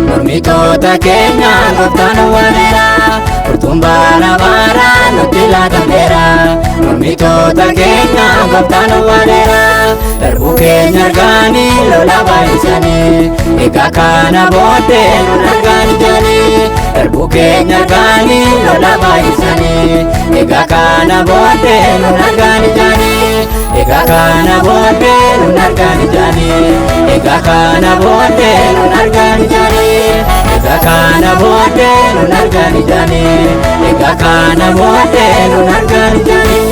mormitoota keenya gooftaan waleera furtuun bara baraan nutti laatameera mormitoota keenya gooftaan waleera darbuu keenya arganii lola baay'isanii egaa kana booddee nun argaan ijanii darbuu keenya arganii lola baay'isanii egaa kana booddee nun argaan ijanii egaa kana booddee nun argaan ijanii egaa kana booddee nun argaan ijanii egaa kana booddee nun argaan ijanii egaa kana booddee nun argaan ijanii.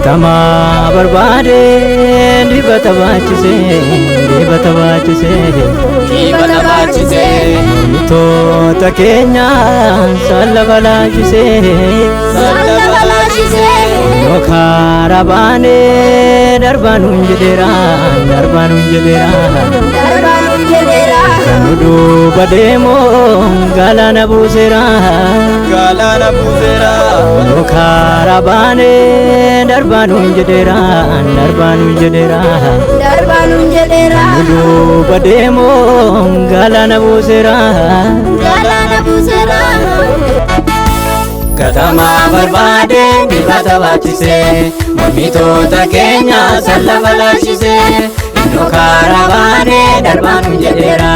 Tama barbaade dibata baachise mormitoota keenya sallaba laachise yoo karaa baane darbaanuun jedheera kan duuba deemu galaana buuseera yoo karaa baane darbaanuun jedheera kan duuba deemu galaana buuseera. Katama barbaade dibata baachise mormitoota keenya sallaba laachise innoo karaa baane darbaanuun jedheera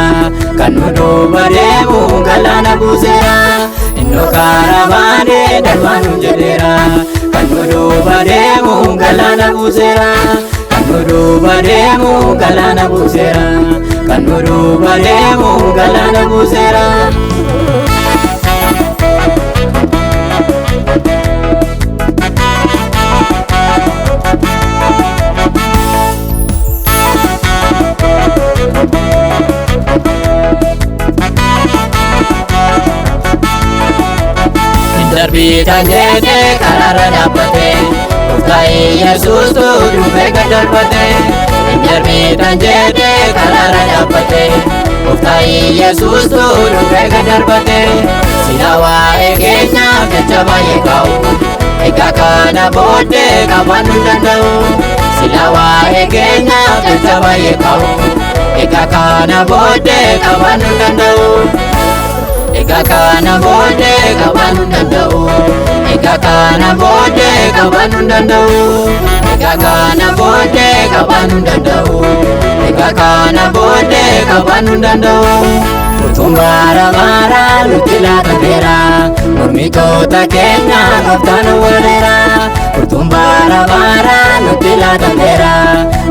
kan duuba deemu galaana buuseera innoo karaa baane darbaanuun jedheera kan duuba deemu galaana buuseera kan duuba deemu galaana buuseera kan duuba deemu galaana buuseera. Darbitan jedhe karaarra dhaabbate Gooftaa Yesuustu dhufee gad darbate darbitan jedhe karaarra dhaabbate Gooftaa Yesuustu dhufee gad darbate sila waa'ee keenyaaf jecha baay'ee kaa'u egaa kana booddee qabaannu hin danda'u sila waa'ee keenyaaf jecha baay'ee kaa'u egaa kana booddee qabaannu hin danda'u egaa kana booddee qabaannu hin danda'u egaa kana booddee qabaannu hin danda'u egaa kana booddee qabaannu hin danda'u egaa kana booddee qabaannu hin danda'u. Furtuun bara baraan nutti laatameera mormitoota keenya gooftaan waleera furtuun bara baraan nutti laatameera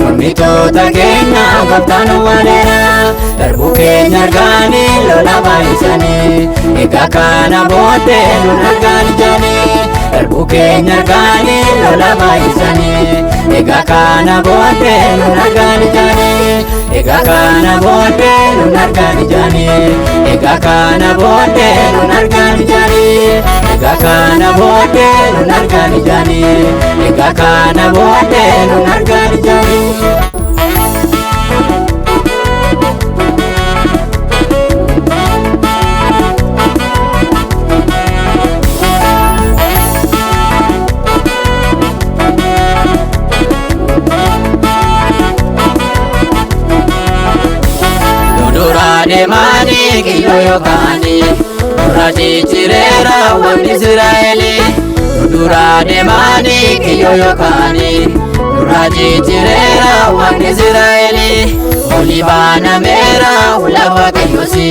mormitoota keenya gooftaan waleera darbuu keenya arganii lola baay'isanii egaa kana booddee nun argaan ijanii darbuu keenya arganii lola baay'isanii egaa kana booddee nun argaan ijanii egaa kana booddee nun argaan ijanii egaa kana booddee nun argaan ijanii egaa kana booddee nun argaan ijanii egaa kana booddee nun argaan ijanii. Deemanii kiyyoo yookaanii dura jijjiireera wanni Israa'eeli dura deemanii kiyyoo yookaanii dura jijjiireera wanni Israa'eeli olii baanameera fuula Waaqayyoosi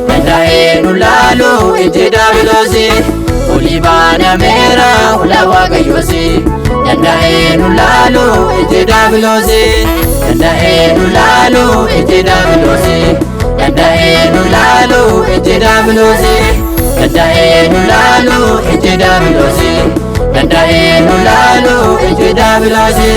danda'ee nu laalu iji daabiloosi olii baanameera fuula Waaqayyoosi danda'ee nu laalu iji daabiloosi danda'ee nu laalu iji daabiloosi. Danda'ee nu laalu iji daabiloosi danda'ee nu laalu iji daabiloosi danda'ee nu laalu iji daabiloosi.